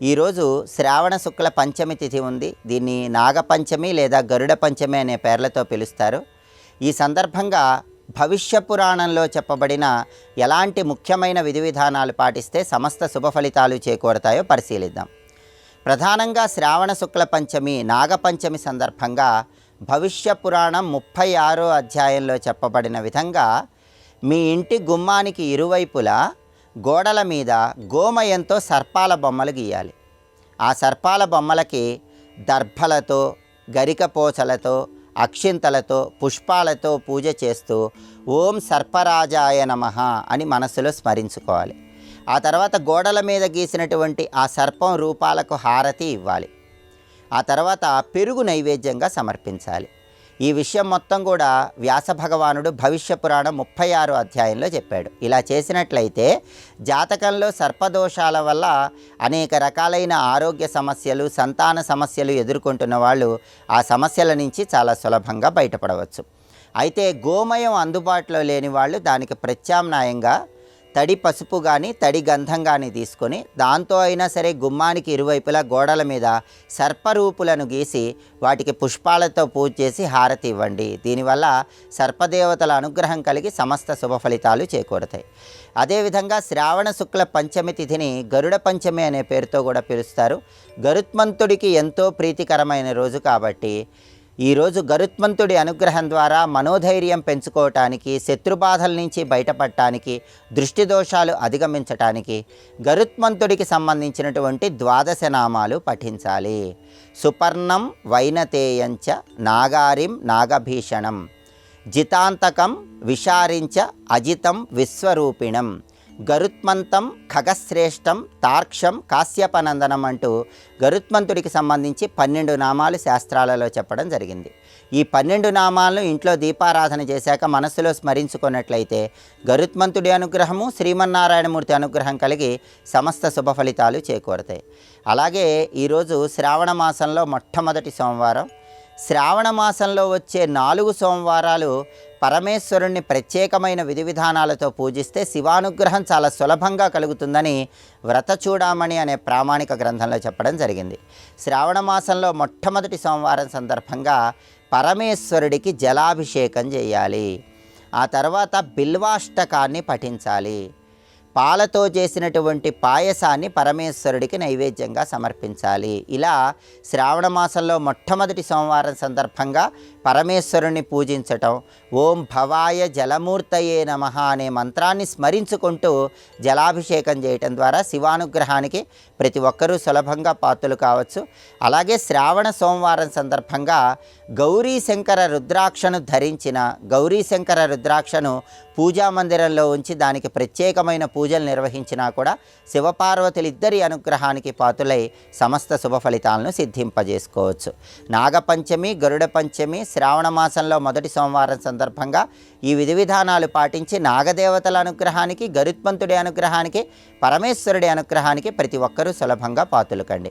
ఈరోజు శ్రావణ శుక్ల పంచమి తిథి ఉంది. దీన్ని నాగపంచమి లేదా గరుడ పంచమి అనే పేర్లతో పిలుస్తారు. ఈ సందర్భంగా భవిష్య పురాణంలో చెప్పబడిన ఎలాంటి ముఖ్యమైన విధి విధానాలు పాటిస్తే సమస్త శుభ ఫలితాలు చేకూరతాయో పరిశీలిద్దాం. ప్రధానంగా శ్రావణ శుక్ల పంచమి నాగపంచమి సందర్భంగా భవిష్య పురాణం 36వ అధ్యాయంలో చెప్పబడిన విధంగా మీ ఇంటి గుమ్మానికి ఇరువైపులా గోడల మీద గోమయంతో సర్పాల బొమ్మలు గీయాలి. ఆ సర్పాల బొమ్మలకి దర్భలతో, గరికపోచలతో, అక్షింతలతో, పుష్పాలతో పూజ చేస్తూ ఓం సర్పరాజాయ నమః అని మనసులో స్మరించుకోవాలి. ఆ తర్వాత గోడల మీద గీసినటువంటి ఆ సర్పం రూపాలకు హారతి ఇవ్వాలి. ఆ తర్వాత పెరుగు నైవేద్యంగా సమర్పించాలి. ఈ విషయం మొత్తం కూడా వ్యాస భగవానుడు భవిష్య పురాణం 36వ అధ్యాయంలో చెప్పాడు. ఇలా చేసినట్లయితే జాతకంలో సర్పదోషాల వల్ల అనేక రకాలైన ఆరోగ్య సమస్యలు, సంతాన సమస్యలు ఎదుర్కొంటున్న వాళ్ళు ఆ సమస్యల నుంచి చాలా సులభంగా బయటపడవచ్చు. అయితే గోమయం అందుబాటులో లేని వాళ్ళు దానికి ప్రత్యామ్నాయంగా తడి పసుపు కానీ తడి గంధం కానీ తీసుకొని దాంతో అయినా సరే గుమ్మానికి ఇరువైపులా గోడల మీద సర్పరూపులను గీసి వాటికి పుష్పాలతో పూజ చేసి హారతి ఇవ్వండి. దీనివల్ల సర్పదేవతల అనుగ్రహం కలిగి సమస్త శుభ ఫలితాలు చేకూరుతాయి. అదేవిధంగా శ్రావణ శుక్ల పంచమి తిథిని గరుడ పంచమి అనే పేరుతో కూడా పిలుస్తారు. గరుత్మంతుడికి ఎంతో ప్రీతికరమైన రోజు కాబట్టి ఈరోజు గరుత్మంతుడి అనుగ్రహం ద్వారా మనోధైర్యం పెంచుకోవటానికి, శత్రుబాధల నుంచి బయటపడటానికి, దృష్టి దోషాలు అధిగమించటానికి గరుత్మంతుడికి సంబంధించినటువంటి 12 నామాలు పఠించాలి. సుపర్ణం వైనతేయంచ నాగారిం నాగభీషణం జితాంతకం విషారించ అజితం విశ్వరూపిణం గరుత్మంతం ఖగశ్రేష్టం తార్క్షం కాశ్యపనందనం అంటూ గరుత్మంతుడికి సంబంధించి 12 నామాలు శాస్త్రాలలో చెప్పడం జరిగింది. ఈ 12 నామాలను ఇంట్లో దీపారాధన చేశాక మనస్సులో స్మరించుకున్నట్లయితే గరుత్మంతుడి అనుగ్రహము, శ్రీమన్నారాయణమూర్తి అనుగ్రహం కలిగి సమస్త శుభ ఫలితాలు చేకూరుతాయి. అలాగే ఈరోజు శ్రావణ మాసంలో మొట్టమొదటి సోమవారం. శ్రావణ మాసంలో వచ్చే 4 సోమవారాలు పరమేశ్వరుణ్ణి ప్రత్యేకమైన విధి విధానాలతో పూజిస్తే శివానుగ్రహం చాలా సులభంగా కలుగుతుందని వ్రతచూడామణి అనే ప్రామాణిక గ్రంథంలో చెప్పడం జరిగింది. శ్రావణ మాసంలో మొట్టమొదటి సోమవారం సందర్భంగా పరమేశ్వరుడికి జలాభిషేకం చేయాలి. ఆ తర్వాత బిల్వాష్టకాన్ని పఠించాలి. పాలతో చేసినటువంటి పాయసాన్ని పరమేశ్వరుడికి నైవేద్యంగా సమర్పించాలి. ఇలా శ్రావణ మాసంలో మొట్టమొదటి సోమవారం సందర్భంగా పరమేశ్వరుణ్ణి పూజించటం, ఓం భవాయ జలమూర్తయే నమః అనే మంత్రాన్ని స్మరించుకుంటూ జలాభిషేకం చేయటం ద్వారా శివానుగ్రహానికి ప్రతి ఒక్కరూ సులభంగా పాత్రలు కావచ్చు. అలాగే శ్రావణ సోమవారం సందర్భంగా గౌరీశంకర రుద్రాక్షను ధరించిన గౌరీశంకర రుద్రాక్షను పూజా మందిరంలో ఉంచి దానికి ప్రత్యేకమైన పూజలు నిర్వహించినా కూడా శివపార్వతులిద్దరి అనుగ్రహానికి పాత్రులై సమస్త శుభ ఫలితాలను సిద్ధింపజేసుకోవచ్చు. నాగపంచమి, గరుడ పంచమి, శ్రావణ మాసంలో మొదటి సోమవారం సందర్భంగా ఈ విధి విధానాలు పాటించి నాగదేవతల అనుగ్రహానికి, గరుత్మంతుడి అనుగ్రహానికి, పరమేశ్వరుడి అనుగ్రహానికి ప్రతి ఒక్కరూ సులభంగా పాత్రులు కండి.